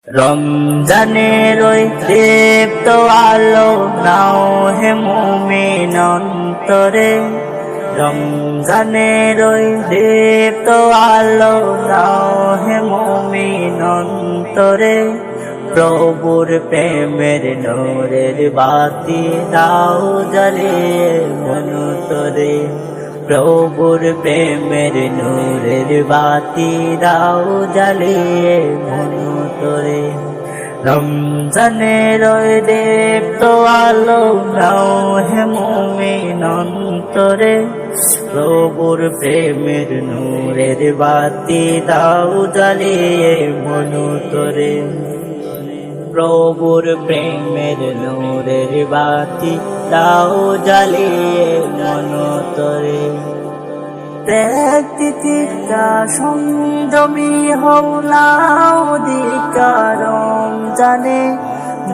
রমজানের ওই দীপ্ত আলো নাও হে মুমিন অন্তরে, রমজানের ওই দীপ্ত আলো নাও হে মুমিন অন্তরে, প্রভুর প্রেমের নূরের বাতি দাও জ্বালিয়ে মন তোরে, প্রভুর প্রেমের নূরের বাতি দাও জ্বালিয়ে মন তোরে। রমজানের ওই দীপ্ত আলো নাও হে মুমিন অন্তরে, প্রভুর প্রেমের নূরের বাতি দাও জ্বালিয়ে মন তোরে, প্রভুর প্রেমের নূরের বাতি দাও জ্বালিয়ে মন তোরে। ত্যাগ তিতিক্ষা সংযমী হওলাও দিকারম জানে,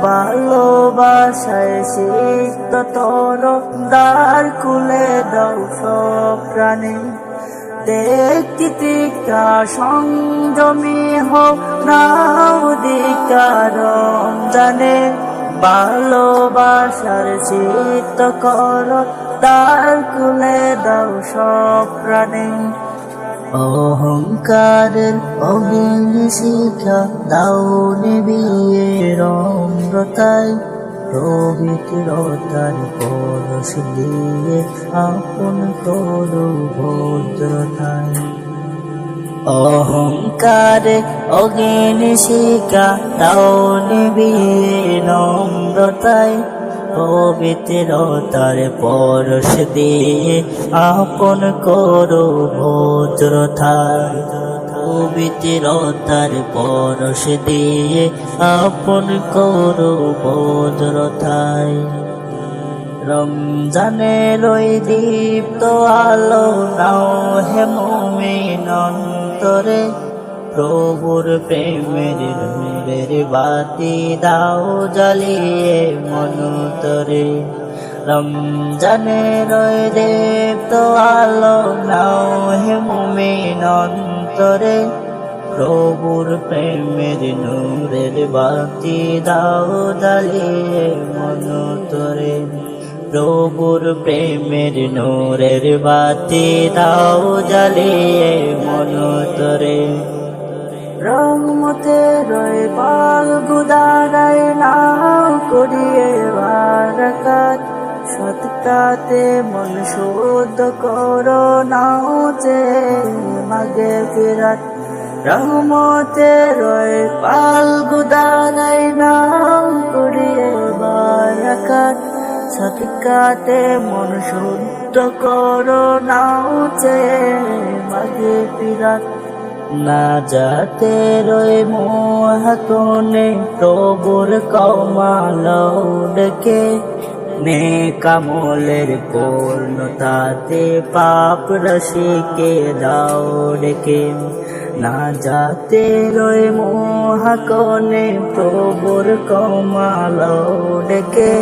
ভালোবাসায় সিক্ত তোর দ্বার খুলে দাও সব প্রাণে। ত্যাগ তিতিক্ষা সংযমী হওলাও দিকারম জানে, ভালোবাসার সিক্ত কর দ্বার খুলে দাও সব প্রাণে। অহংকারের অগ্নি শিখা দাও নিবিয়ে রম্রতায়, পবিত্রতার পরশ দিয়ে আপন করো ভদ্রতায়। অহংকারে অগ্নি শিখা দাও নিবিয়ে নম্রতায়, পবিত্রতার পরশ দিয়ে আপন করো ভদ্রতায়, পবিত্রতার পরশ দিয়ে আপন করো ভদ্রতায়। রমজানের ওই দীপ্ত আলো নাও হে মুমিন অন্তরে, প্রভুর প্রেমের নূরের বাতি দাও জ্বালিয়ে মন তোরে। রমজানের ওই দীপ্ত আলো নাও হে মুমিন অন্তরে, প্রভুর প্রেমের নূরের বাতি দাও জ্বালিয়ে মন তোরে, প্রভুর প্রেমের নূরের বাতি দাও জ্বালিয়ে মন তোরে। রহমতের ওই পাল গুদারায় নাও করিয়ে বারাকাত, সৎকাতে মন শুদ্ধ করো নাও যে মাগে ফিরাত। রহমতের ওই পাল গুদারায় নাও করিয়ে বারাকাত, সৎকাতে মন শুদ্ধ করো নাও যে মাগে ফিরাত। না যাতে রয়ে মোহাতনে প্রভুর কমাল ডেকে, নেকামলের পূর্ণতাতে পাপ রাশিকে দাও ডেকে। না যাতে রয়ে মোহাকনে প্রভুর কমাল ডেকে,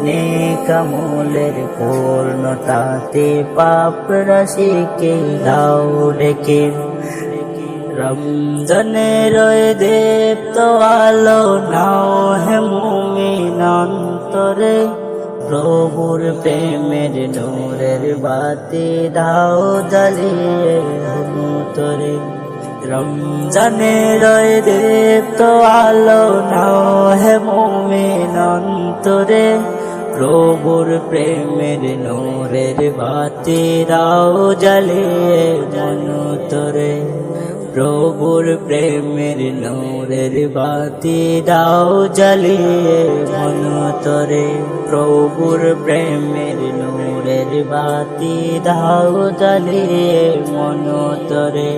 নেকামলের পূর্ণতাতে পাপ রাশিকে দাও ডেকে। রমজানের ওই দীপ্ত আলো নাও হে মুমিন অন্তরে, প্রভুর প্রেমের নূরের বাতি দাও জ্বালিয়ে মন তোরে। রমজানের ওই দীপ্ত আলো নাও হে মুমিন অন্তরে, প্রভুর প্রেমের নূরের বাতি দাও জ্বালিয়ে মন তোরে, প্রভুর প্রেমের নূরের বাতি দাও জ্বালিয়ে মন তোরে, প্রভুর প্রেমের নূরের বাতি দাও জ্বালিয়ে মন তোরে,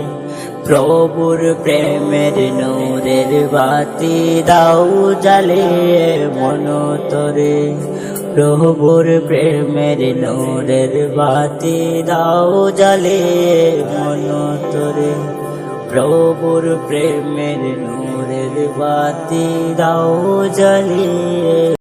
প্রভুর প্রেমের নূরের বাতি দাও জ্বালিয়ে মন তোরে, প্রভুর প্রেমের নূরের বাতি দাও জ্বালিয়ে মন তোরে, প্রভুর প্রেমের নূরের বাতি দাও জ্বালিয়ে।